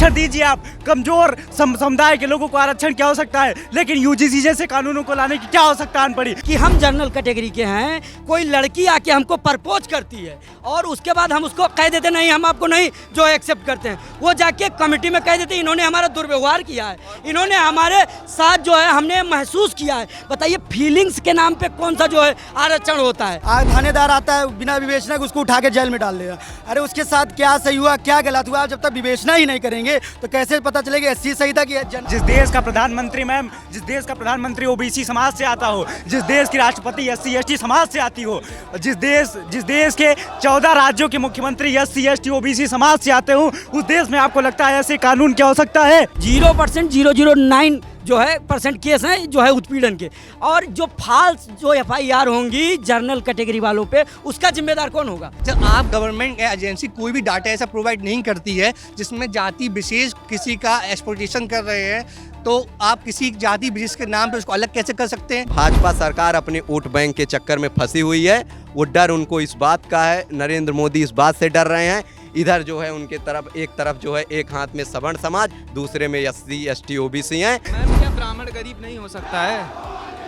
आरक्षण दीजिए आप, कमजोर समुदाय के लोगों को आरक्षण क्या हो सकता है, लेकिन यूजीसी जैसे कानूनों को लाने की क्या आवश्यकता पड़ी कि हम जनरल कैटेगरी के हैं, कोई लड़की आके हमको प्रपोज करती है और उसके बाद हम उसको कह देते नहीं, हम आपको नहीं जो एक्सेप्ट करते हैं, वो जाके कमेटी में कह देते इन्होंने हमारा दुर्व्यवहार किया है, इन्होंने हमारे साथ जो है हमने महसूस किया है। बताइए फीलिंग्स के नाम पे कौन सा जो है आरक्षण होता है। आज थानेदार आता है बिना विवेचना के उसको उठा के जेल में डाल देगा। अरे उसके साथ क्या सही हुआ क्या गलत हुआ, जब तक विवेचना ही नहीं करेंगे तो कैसे पता चलेगा एससी सही था कि जिस देश का प्रधानमंत्री मैम, जिस देश का प्रधानमंत्री ओबीसी समाज से आता हो, जिस देश की राष्ट्रपति एससी एसटी समाज से आती हो, जिस देश के 14 राज्यों के मुख्यमंत्री एससी एसटी ओबीसी समाज से आते हो, उस देश में आपको लगता है ऐसे कानून क्या हो सकता है? 0.009 जो है परसेंट केस हैं जो है उत्पीड़न के, और जो फाल्स जो एफआईआर होंगी जनरल कैटेगरी वालों पे, उसका जिम्मेदार कौन होगा? जब आप गवर्नमेंट एजेंसी कोई भी डाटा ऐसा प्रोवाइड नहीं करती है जिसमें जाति विशेष किसी का एक्सप्लॉइटेशन कर रहे हैं, तो आप किसी जाति विशेष के नाम पे उसको अलग कैसे कर सकते हैं? भाजपा सरकार अपने वोट बैंक के चक्कर में फंसी हुई है। वो डर उनको इस बात का है, नरेंद्र मोदी इस बात से डर रहे हैं। इधर जो है उनके तरफ एक तरफ जो है एक हाथ में सवर्ण समाज, दूसरे में एससी एसटी ओबीसी हैं। मैम क्या ब्राह्मण गरीब नहीं हो सकता है?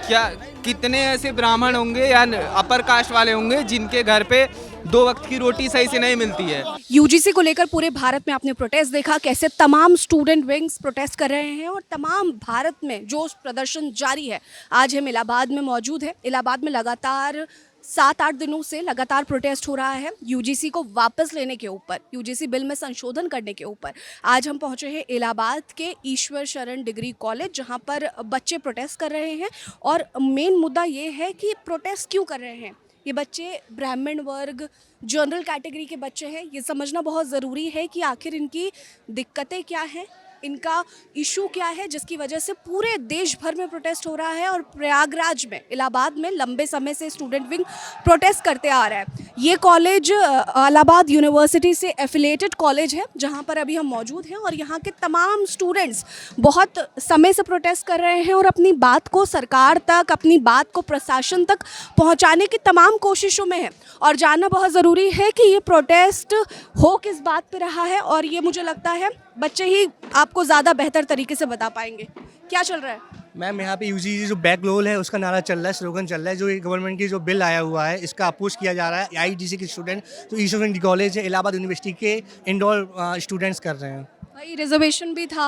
क्या कितने ऐसे ब्राह्मण होंगे या अपर कास्ट वाले होंगे जिनके घर पे 2 वक्त की रोटी सही से नहीं मिलती है? यूजीसी को लेकर पूरे भारत में आपने प्रोटेस्ट देखा, कैसे तमाम स्टूडेंट विंग्स प्रोटेस्ट कर रहे हैं और तमाम भारत में जो प्रदर्शन जारी है। आज हम इलाहाबाद में मौजूद है। इलाहाबाद में लगातार 7-8 दिनों से लगातार प्रोटेस्ट हो रहा है यूजीसी को वापस लेने के ऊपर, यूजीसी बिल में संशोधन करने के ऊपर। आज हम पहुंचे हैं इलाहाबाद के ईश्वर शरण डिग्री कॉलेज, जहां पर बच्चे प्रोटेस्ट कर रहे हैं और मेन मुद्दा ये है कि प्रोटेस्ट क्यों कर रहे हैं। ये बच्चे ब्राह्मण वर्ग जनरल कैटेगरी के बच्चे हैं। ये समझना बहुत ज़रूरी है कि आखिर इनकी दिक्कतें क्या हैं, इनका इशू क्या है, जिसकी वजह से पूरे देश भर में प्रोटेस्ट हो रहा है। और प्रयागराज में, इलाहाबाद में लंबे समय से स्टूडेंट विंग प्रोटेस्ट करते आ रहा है। ये कॉलेज इलाहाबाद यूनिवर्सिटी से एफिलिएटेड कॉलेज है, जहां पर अभी हम मौजूद हैं और यहाँ के तमाम स्टूडेंट्स बहुत समय से प्रोटेस्ट कर रहे हैं और अपनी बात को सरकार तक, अपनी बात को प्रशासन तक पहुँचाने की तमाम कोशिशों में है। और जानना बहुत ज़रूरी है कि ये प्रोटेस्ट हो किस बात पर रहा है, और ये मुझे लगता है बच्चे ही आपको ज़्यादा बेहतर तरीके से बता पाएंगे। क्या चल रहा है मैम? यहाँ पे यूजीसी जो बैक रोल है उसका नारा चल रहा है, स्लोगन चल रहा है। जो गवर्नमेंट की जो बिल आया हुआ है इसका अपोज किया जा रहा है। आईटीसी के स्टूडेंट जो ईश्वर डिग्री कॉलेज है इलाहाबाद यूनिवर्सिटी के इंडोर स्टूडेंट्स कर रहे हैं। भाई रिजर्वेशन भी था,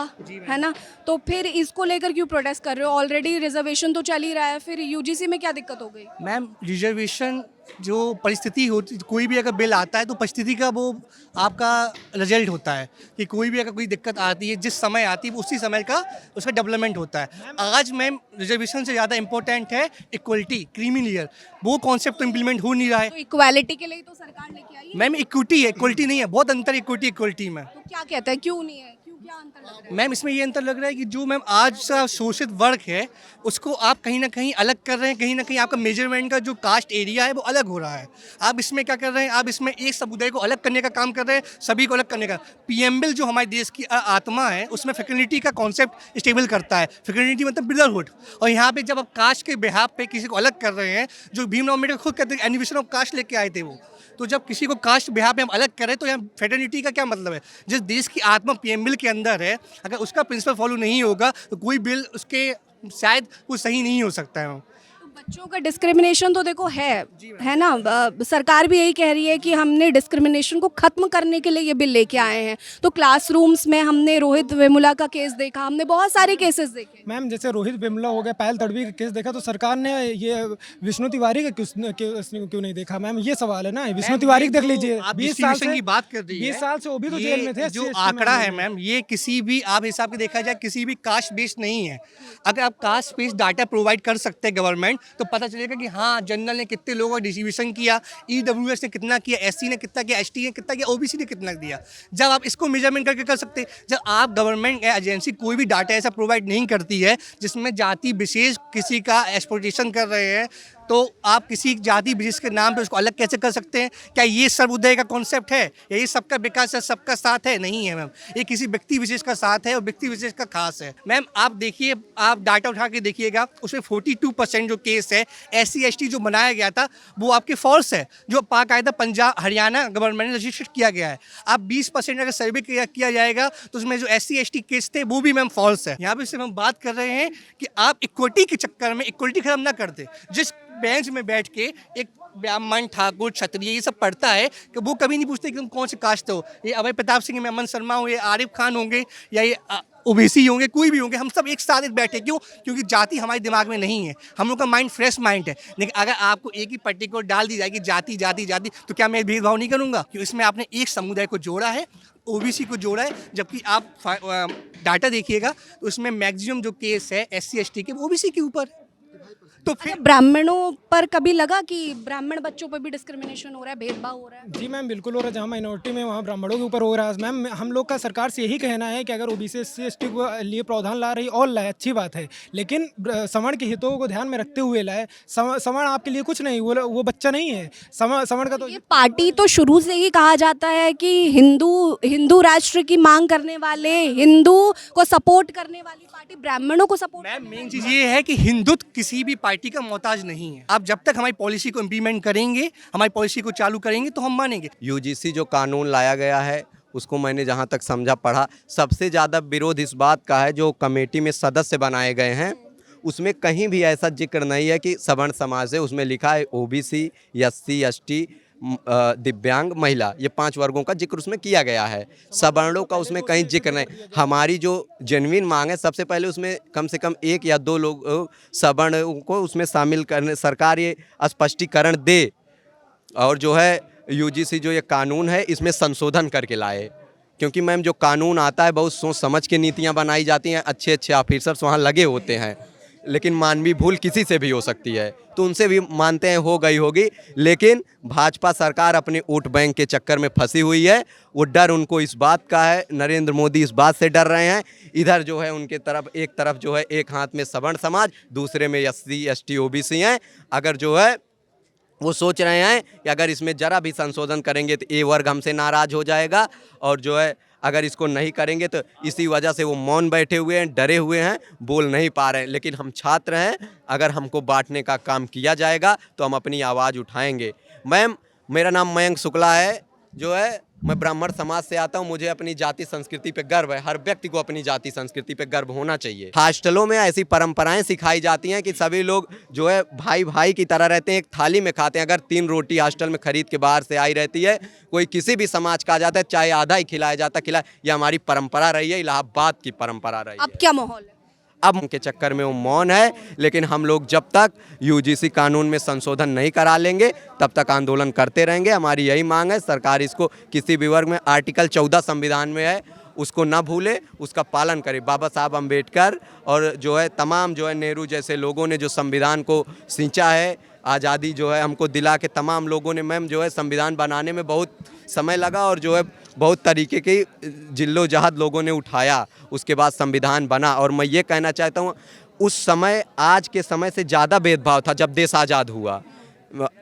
है ना, तो फिर इसको लेकर क्यों प्रोटेस्ट कर रहे हो? ऑलरेडी रिजर्वेशन तो चल ही रहा है, फिर यूजीसी में क्या दिक्कत हो गई? मैम रिजर्वेशन जो परिस्थिति होती, कोई भी अगर बिल आता है तो परिस्थिति का वो आपका रिजल्ट होता है कि कोई भी अगर कोई दिक्कत आती है, जिस समय आती है उसी समय का उसका डेवलपमेंट होता है। आज मैम रिजर्वेशन से ज़्यादा इंपॉर्टेंट है इक्वलिटी, क्रीमी लेयर, वो कॉन्सेप्ट तो इम्प्लीमेंट हो नहीं रहा है। तो इक्वालिटी के लिए तो सरकार लेके आई है। मैम इक्विटी है, इक्वलिटी नहीं है, बहुत अंतर इक्विटी में। तो क्या कहता है, क्यों नहीं है, क्यों, क्या अंतर लग रहा है? मैम इसमें ये अंतर लग रहा है कि जो मैम आज का शोषित वर्ग है उसको आप कहीं ना कहीं अलग कर रहे हैं, कहीं ना कहीं आपका मेजरमेंट का जो कास्ट एरिया है वो अलग हो रहा है। आप इसमें क्या कर रहे हैं, आप इसमें एक समुदाय को अलग करने का काम कर रहे हैं, सभी को अलग करने का। पीएम बिल जो हमारे देश की आत्मा है उसमें फ्रेटर्निटी का कॉन्सेप्ट स्टेबल करता है। फ्रेटर्निटी मतलब ब्रदरहुड, और यहाँ पे जब आप कास्ट के बिहाफ पे किसी को अलग कर रहे हैं, जो भीमराव अम्बेडकर खुद कहते हैं एनिवेशन ऑफ कास्ट लेके आए थे वो, तो जब किसी को कास्ट बिहार पे हम अलग करें तो यहाँ फ्रेटर्निटी का क्या मतलब है? जिस देश की आत्मा पीएम बिल के अंदर है, अगर उसका प्रिंसिपल फॉलो नहीं होगा तो कोई बिल उसके शायद वो सही नहीं हो सकता है। बच्चों का डिस्क्रिमिनेशन तो देखो है ना, सरकार भी यही कह रही है कि हमने डिस्क्रिमिनेशन को खत्म करने के लिए ये बिल लेके आए हैं। तो क्लासरूम्स में हमने रोहित वेमुला का केस देखा, हमने बहुत सारे केसेस देखे। मैम जैसे रोहित वेमुला हो गया, पायल तड़वी का केस देखा, तो सरकार ने ये विष्णु तिवारी का क्यों नहीं देखा? मैम ये सवाल है ना, विष्णु तिवारी देख लीजिए, 20 साल की बात कर रही है, 20 साल से वो भी तो जेल में थे। जो आंकड़ा है मैम, ये किसी भी आप हिसाब से देखा जाए किसी भी कास्ट बेस्ड नहीं है। अगर आप कास्ट बेस्ड डाटा प्रोवाइड कर सकते हैं गवर्नमेंट, तो पता चलेगा कि हाँ जनरल ने कितने लोगों का डिस्ट्रीब्यूशन किया, ईडब्ल्यूएस ने कितना किया, एससी ने कितना किया, एसटी ने कितना किया, ओबीसी ने कितना दिया। जब आप इसको मेजरमेंट करके कर सकते हैं, जब आप गवर्नमेंट एजेंसी कोई भी डाटा ऐसा प्रोवाइड नहीं करती है जिसमें जाति विशेष किसी का एक्सप्लॉइटेशन कर रहे हैं, तो आप किसी जाति विशेष के नाम पे उसको अलग कैसे कर सकते हैं? क्या ये सर्वोदय का कॉन्सेप्ट है? या ये सबका विकास है, सबका साथ है? नहीं है मैम, ये किसी व्यक्ति विशेष का साथ है और व्यक्ति विशेष का खास है। मैम आप देखिए, आप डाटा उठा के देखिएगा, उसमें 42% जो केस है SC/ST जो बनाया गया था वो आपके फॉल्स है, जो बाकायदा पंजाब हरियाणा गवर्नमेंट ने रजिस्टर किया गया है। आप 20% अगर सर्वे किया जाएगा तो उसमें जो SC/ST केस थे वो भी मैम फॉल्स है। यहाँ पे सिर्फ हम बात कर रहे हैं कि आप इक्वलिटी के चक्कर में इक्वलिटी खत्म ना कर दे। जिस बेंच में बैठ के एक ब्राह्मण, ठाकुर, क्षत्रिय ये सब पढ़ता है कि वो कभी नहीं पूछते कि तुम कौन से कास्ट हो। ये अभय प्रताप सिंह, मैं अमन शर्मा हूँ, ये आरिफ खान होंगे, या ये OBC होंगे, कोई भी होंगे, हम सब एक साथ बैठे। क्यों? क्योंकि जाति हमारे दिमाग में नहीं है, हम लोग का माइंड फ्रेश माइंड है। लेकिन अगर आपको एक ही पर्टिकुलर डाल दी जाएगी जाति जाति जाति, तो क्या मैं भेदभाव नहीं करूँगा? क्योंकि इसमें आपने एक समुदाय को जोड़ा है, OBC को जोड़ा है, जबकि आप डाटा देखिएगा तो उसमें मैक्सिमम जो केस है SC/ST के OBC के ऊपर। तो फिर ब्राह्मणों पर कभी लगा कि ब्राह्मण बच्चों पर भी डिस्क्रिमिनेशन हो रहा है, भेदभाव हो रहा है? जी मैम बिल्कुल हो रहा है, जहाँ माइनॉरिटी में वहाँ ब्राह्मणों के ऊपर हो रहा है। मैम हम लोग का सरकार से यही कहना है कि अगर OBC SC/ST को लिए प्रावधान ला रही और लाए, अच्छी बात है, लेकिन सवर्ण के हितों को ध्यान में रखते हुए लाए। सवर्ण आपके लिए कुछ नहीं, वो बच्चा नहीं है। सवर्ण का तो ये पार्टी तो शुरू से ही कहा जाता है कि हिंदू राष्ट्र की मांग करने वाले, हिंदू को सपोर्ट करने वाली पार्टी ब्राह्मणों को सपोर्ट। मैम मेन चीज़ ये है कि हिंदुत्व किसी भी पार्टी का मोहताज नहीं है। आप जब तक हमारी पॉलिसी को इम्प्लीमेंट करेंगे, हमारी पॉलिसी को चालू करेंगे तो हम मानेंगे। UGC जो कानून लाया गया है उसको मैंने जहाँ तक समझा पढ़ा, सबसे ज़्यादा विरोध इस बात का है जो कमेटी में सदस्य बनाए गए हैं उसमें कहीं भी ऐसा जिक्र नहीं है कि सवर्ण समाज है। उसमें लिखा है OBC, SC/ST, दिव्यांग, महिला, ये 5 वर्गों का जिक्र उसमें किया गया है। सवर्णों का उसमें कहीं जिक्र नहीं। हमारी जो जेन्युइन मांग है, सबसे पहले उसमें कम से कम 1 या 2 लोग सवर्णों को उसमें शामिल करने, सरकार ये स्पष्टीकरण दे और जो है UGC जो ये कानून है इसमें संशोधन करके लाए। क्योंकि मैम जो कानून आता है बहुत सोच समझ के नीतियाँ बनाई जाती हैं, अच्छे अच्छे ऑफिसर्स वहाँ लगे होते हैं, लेकिन मानवीय भूल किसी से भी हो सकती है, तो उनसे भी मानते हैं हो गई होगी। लेकिन भाजपा सरकार अपने वोट बैंक के चक्कर में फंसी हुई है। वो डर उनको इस बात का है, नरेंद्र मोदी इस बात से डर रहे हैं। इधर जो है उनके तरफ एक तरफ जो है एक हाथ में सवर्ण समाज, दूसरे में SC/ST OBC हैं। अगर जो है वो सोच रहे हैं कि अगर इसमें ज़रा भी संशोधन करेंगे तो A वर्ग हमसे नाराज़ हो जाएगा, और जो है अगर इसको नहीं करेंगे तो इसी वजह से वो मौन बैठे हुए हैं, डरे हुए हैं, बोल नहीं पा रहे हैं। लेकिन हम छात्र हैं, अगर हमको बांटने का काम किया जाएगा तो हम अपनी आवाज़ उठाएंगे। मैम मेरा नाम मयंक शुक्ला है, जो है मैं ब्राह्मण समाज से आता हूँ। मुझे अपनी जाति संस्कृति पे गर्व है। हर व्यक्ति को अपनी जाति संस्कृति पे गर्व होना चाहिए। हॉस्टलों में ऐसी परंपराएं सिखाई जाती हैं कि सभी लोग जो है भाई भाई की तरह रहते हैं, एक थाली में खाते हैं। अगर 3 रोटी हॉस्टल में खरीद के बाहर से आई रहती है, कोई किसी भी समाज का आ जाता है, चाहे आधा ही खिलाया जाता ये हमारी परंपरा रही है, इलाहाबाद की परंपरा रही है। अब क्या माहौल है? अब उनके चक्कर में वो मौन है। लेकिन हम लोग जब तक UGC कानून में संशोधन नहीं करा लेंगे तब तक आंदोलन करते रहेंगे। हमारी यही मांग है, सरकार इसको किसी भी वर्ग में, आर्टिकल 14 संविधान में है, उसको ना भूले, उसका पालन करे। बाबा साहब अम्बेडकर और जो है तमाम जो है नेहरू जैसे लोगों ने जो संविधान को सींचा है, आज़ादी जो है हमको दिला के, तमाम लोगों ने मैम जो है संविधान बनाने में बहुत समय लगा और जो है बहुत तरीके की जिल्लो-जहद लोगों ने उठाया, उसके बाद संविधान बना। और मैं ये कहना चाहता हूँ उस समय आज के समय से ज़्यादा भेदभाव था जब देश आज़ाद हुआ।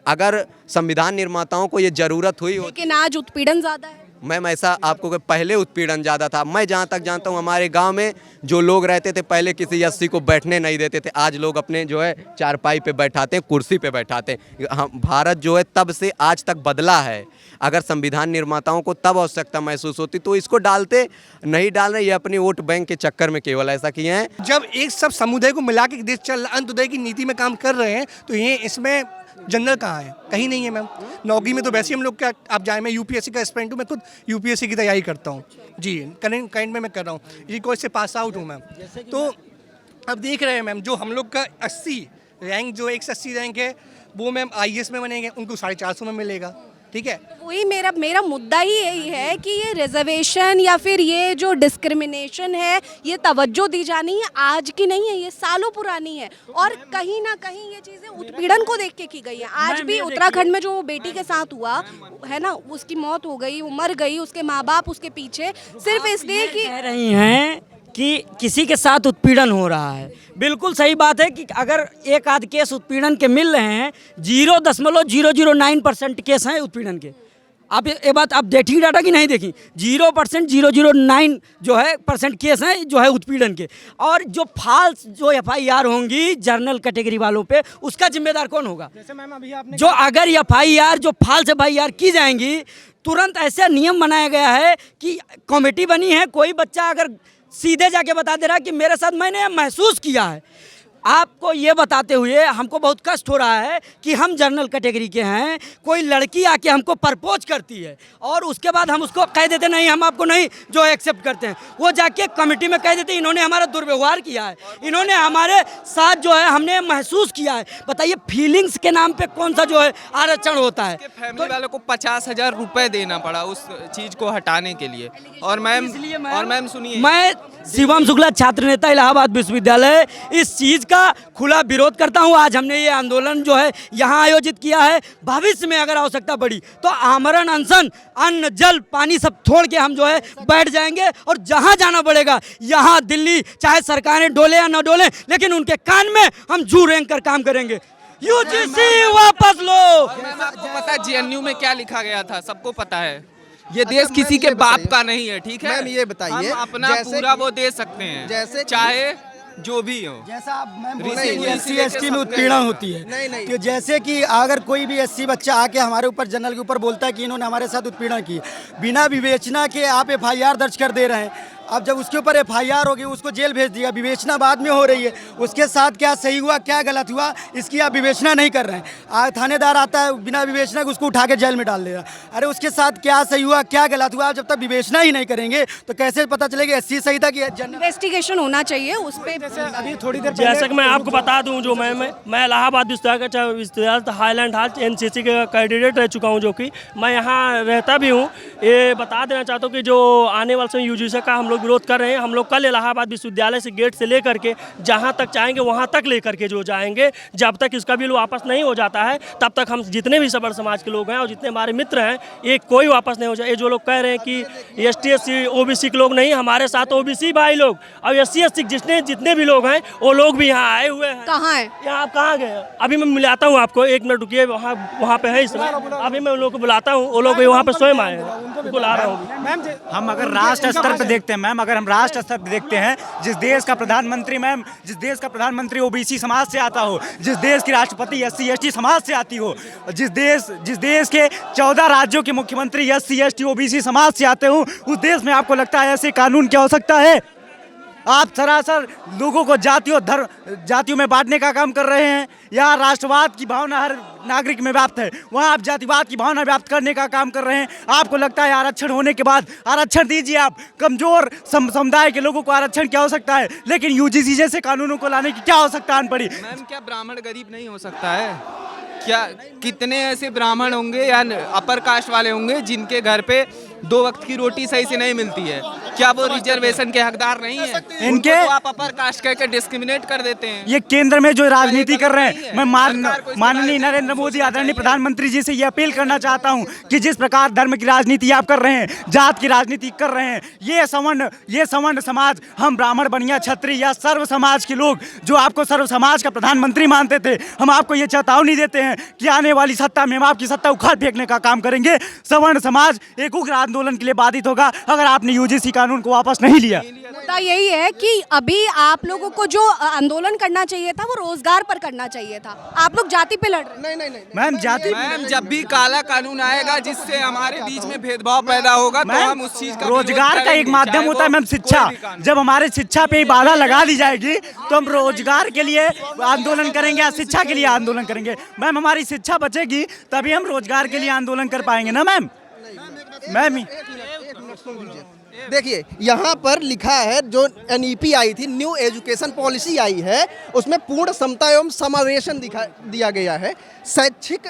अगर संविधान निर्माताओं को ये ज़रूरत हुई, लेकिन आज उत्पीड़न ज़्यादा है। मैम ऐसा आपको पहले उत्पीड़न ज़्यादा था। मैं जहाँ तक जानता हूँ हमारे गांव में जो लोग रहते थे पहले किसी SC को बैठने नहीं देते थे, आज लोग अपने जो है चारपाई पे बैठाते हैं, कुर्सी पे बैठाते हैं। हम भारत जो है तब से आज तक बदला है। अगर संविधान निर्माताओं को तब आवश्यकता महसूस होती तो इसको डालते, नहीं डाल रहे, ये अपनी वोट बैंक के चक्कर में केवल ऐसा किए हैं। जब एक सब समुदाय को मिला के देश चल अंत्योदय की नीति में काम कर रहे हैं तो ये इसमें जनरल कहाँ है? कहीं नहीं है मैम। नौकरी में तो वैसे ही हम लोग क्या, आप जाए, मैं UPSC का एस्पिरेंट हूँ, मैं खुद UPSC की तैयारी करता हूँ जी, करंट में मैं कर रहा हूँ जी, कॉलेज से पास आउट हूँ मैम। तो अब देख रहे हैं मैम, जो हम लोग का 80 रैंक, जो 180 रैंक है वो मैम IAS में बनेंगे, उनको 450 में मिलेगा। ठीक है, वही मेरा मुद्दा ही यही है कि ये रिजर्वेशन या फिर ये जो डिस्क्रिमिनेशन है, ये तवज्जो दी जानी है, आज की नहीं है, ये सालों पुरानी है। और कहीं ना कहीं ये चीज़ें उत्पीड़न को देख के की गई है। आज भी उत्तराखंड में जो बेटी के साथ हुआ है ना, उसकी मौत हो गई, वो मर गई, उसके माँ बाप उसके पीछे, सिर्फ इसलिए कि कह रही हैं कि किसी के साथ उत्पीड़न हो रहा है। बिल्कुल सही बात है कि अगर एक आध केस उत्पीड़न के मिल रहे हैं, 0.009% केस हैं उत्पीड़न के। आप ये बात आप देखी डाटा की नहीं देखी, 0.009 जो है परसेंट केस हैं जो है उत्पीड़न के। और जो फाल्स जो FIR होंगी जर्नल कैटेगरी वालों पे, उसका जिम्मेदार कौन होगा? जैसे मैम अभी आपने जो अगर FIR जो फाल्स FIR की जाएंगी, तुरंत ऐसा नियम बनाया गया है कि कमेटी बनी है, कोई बच्चा अगर सीधे जाके बता दे रहा है कि मेरे साथ मैंने महसूस किया है, आपको ये बताते हुए हमको बहुत कष्ट हो रहा है कि हम जनरल कैटेगरी के हैं, कोई लड़की आके हमको प्रपोज करती है और उसके बाद हम उसको कह देते नहीं, हम आपको नहीं जो एक्सेप्ट करते हैं, वो जाके कमेटी में कह देते इन्होंने हमारा दुर्व्यवहार किया है, इन्होंने हमारे साथ जो है हमने महसूस किया है। बताइए फीलिंग्स के नाम पे कौन सा जो है आरक्षण होता है? फैमिली वालों को 50,000 रुपए देना पड़ा उस चीज को हटाने के लिए। और मैम सुनिए, मैं शिवम शुक्ला छात्र नेता इलाहाबाद विश्वविद्यालय इस चीज़ का खुला विरोध करता हूं। आज हमने ये आंदोलन जो है यहाँ आयोजित किया है। भविष्य में अगर आवश्यकता पड़ी तो आमरण अनशन, अन्न जल पानी सब छोड़ के हम जो है बैठ जाएंगे और जहाँ जाना पड़ेगा, यहाँ दिल्ली, चाहे सरकारें डोले या न डोले, लेकिन उनके कान में हम जू रेंग कर काम करेंगे। यूजीसी वापस लो। मैम आपको पता है JNU में क्या लिखा गया था? सबको पता है। ये देश किसी के बाप का नहीं है, ठीक है? मैम ये बताइए, हम अपना पूरा वो दे सकते हैं, जैसे चाहे जो भी हो। जैसा आप मैम बोल नहीं, रहे हैं इसी SC ST में उत्पीड़न होती है, नहीं। तो जैसे कि अगर कोई भी SC बच्चा आके हमारे ऊपर जनरल के ऊपर बोलता है कि इन्होंने हमारे साथ उत्पीड़न की, बिना विवेचना के आप FIR दर्ज कर दे रहे हैं। अब जब उसके ऊपर FIR होगी, उसको जेल भेज दिया, विवेचना बाद में हो रही है, उसके साथ क्या सही हुआ क्या गलत हुआ इसकी आप विवेचना नहीं कर रहे हैं। थानेदार आता है बिना विवेचना के उसको उठा के जेल में डाल देगा। अरे उसके साथ क्या सही हुआ क्या गलत हुआ, जब तक विवेचना ही नहीं करेंगे तो कैसे पता चलेगा SC सही था कि इन्वेस्टिगेशन होना चाहिए उस पर। अभी थोड़ी देर जैसे कि मैं आपको बता दूं, जो मैं इलाहाबाद विश्वविद्यालय हाईलैंड हाल NCC का कैंडिडेट रह चुका हूं, जो कि मैं यहाँ रहता भी हूं। ये बता देना चाहता हूं कि जो आने वाले समय UGC का हम लोग विरोध कर रहे हैं। हम लोग कल इलाहाबाद विश्वविद्यालय से गेट से लेकर के जहां तक चाहेंगे वहां तक लेकर के जो जाएंगे, जब तक इसका बिल वापस नहीं हो जाता है तब तक हम जितने भी सवर्ण समाज के लोग हैं और जितने हमारे मित्र हैं, ये कोई वापस नहीं हो जाए। ये जो लोग कह रहे हैं कि ST SC OBC के लोग नहीं, हमारे साथ OBC भाई लोग और SC SC जितने भी लोग हैं वो लोग भी यहाँ आए हुए हैं। कहाँ है? यहाँ आप कहाँ गए? अभी मैं मिलाता हूँ आपको, 1 मिनट रुकिए। वहाँ पे है इस समय, अभी मैं उन लोगों को बुलाता हूँ, वो लोग वहाँ पे स्वयं आए हैं, बुला रहा हूँ। हम अगर राष्ट्र स्तर पर देखते हैं मैम, अगर हम राष्ट्र स्तर पर देखते हैं, जिस देश का प्रधानमंत्री OBC समाज से आता हो, जिस देश की राष्ट्रपति SC ST समाज से आती हो, जिस देश के 14 राज्यों के मुख्यमंत्री SC ST OBC समाज से आते हो, उस देश में आपको लगता है ऐसे कानून क्या हो सकता है? आप सरासर लोगों को जातियों में बांटने का काम कर रहे हैं। यहाँ राष्ट्रवाद की भावना हर नागरिक में व्याप्त है, वहाँ आप जातिवाद की भावना व्याप्त करने का काम कर रहे हैं। आपको लगता है आरक्षण होने के बाद आरक्षण दीजिए, आप कमजोर समुदाय के लोगों को आरक्षण क्या हो सकता है, लेकिन UGC जैसे कानूनों को लाने की क्या हो सकता है पड़ी? मैम क्या ब्राह्मण गरीब नहीं हो सकता है? क्या कितने ऐसे ब्राह्मण होंगे या अपर कास्ट वाले होंगे जिनके घर पे 2 वक्त की रोटी सही से नहीं मिलती है? क्या वो रिजर्वेशन के हकदार नहीं है? इनके तो आप अपर कास्ट कहकर डिस्क्रिमिनेट कर देते हैं। ये केंद्र में जो राजनीति कर रहे हैं, मैं माननीय नरेंद्र मोदी आदरणीय प्रधानमंत्री जी से ये अपील करना चाहता हूं कि जिस प्रकार धर्म की राजनीति आप कर रहे हैं, जात की राजनीति कर रहे हैं, ये सवर्ण समाज, हम ब्राह्मण बनिया क्षत्रिय या सर्व समाज के लोग जो आपको सर्व समाज का प्रधानमंत्री मानते थे, हम आपको ये चेतावनी देते हैं कि आने वाली सत्ता में हम आपकी सत्ता उखाड़ फेंकने का काम करेंगे। सवर्ण समाज एक उग्र आंदोलन के लिए बाधित होगा अगर आपने UGC कानून को वापस नहीं लिया। मुद्दा यही है कि अभी आप लोगों को जो आंदोलन करना चाहिए था वो रोजगार पर करना चाहिए था। आप लोग जाति पे लड़ रहे हैं। नहीं मैम मैम जब भी काला कानून आएगा जिससे हमारे बीच में भेदभाव पैदा होगा तो हम उस चीज का रोजगार का एक माध्यम होता है मैम शिक्षा। जब हमारे शिक्षा पे ही बाधा लगा दी जाएगी तो हम रोजगार के लिए आंदोलन करेंगे या शिक्षा के लिए आंदोलन करेंगे? मैम हमारी शिक्षा बचेगी तभी हम रोजगार के लिए आंदोलन कर पाएंगे ना मैम। देखिए यहाँ पर लिखा है, जो NEP आई थी, न्यू एजुकेशन पॉलिसी आई है, उसमें पूर्ण समता एवं समावेशन दिया गया है, शैक्षिक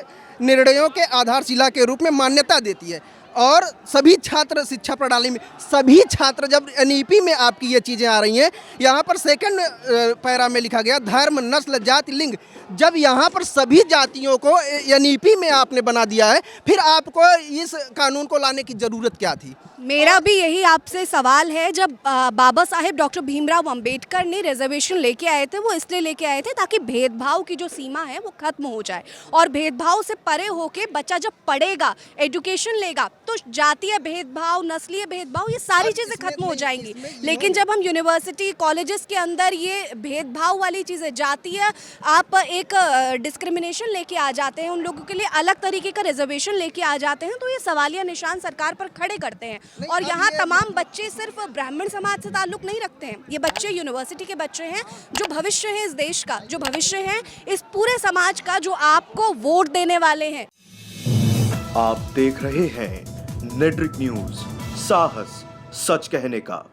निर्णयों के आधारशिला के रूप में मान्यता देती है। और सभी छात्र शिक्षा प्रणाली में सभी छात्र जब एनईपी में आपकी ये चीज़ें आ रही हैं, यहाँ पर सेकंड पैरा में लिखा गया धर्म, नस्ल, जाति, लिंग, जब यहाँ पर सभी जातियों को एनईपी में आपने बना दिया है, फिर आपको इस कानून को लाने की ज़रूरत क्या थी? मेरा भी यही आपसे सवाल है। जब बाबा साहेब डॉक्टर भीमराव अंबेडकर ने रिजर्वेशन लेके आए थे, वो इसलिए लेके आए थे ताकि भेदभाव की जो सीमा है वो खत्म हो जाए, और भेदभाव से परे होके बच्चा जब पढ़ेगा, एजुकेशन लेगा, तो जातीय भेदभाव, नस्लीय भेदभाव, ये सारी चीज़ें खत्म हो जाएंगी। लेकिन जब हम यूनिवर्सिटी कॉलेजेस के अंदर ये भेदभाव वाली चीज़ें, जातीय आप एक डिस्क्रिमिनेशन लेके आ जाते हैं, उन लोगों के लिए अलग तरीके का रिजर्वेशन लेके आ जाते हैं, तो ये सवालिया निशान सरकार पर खड़े करते हैं। और यहाँ तमाम बच्चे सिर्फ ब्राह्मण समाज से ताल्लुक नहीं रखते हैं, ये बच्चे यूनिवर्सिटी के बच्चे हैं, जो भविष्य है इस देश का, जो भविष्य है इस पूरे समाज का, जो आपको वोट देने वाले हैं। आप देख रहे हैं नेट्रिक न्यूज, साहस सच कहने का।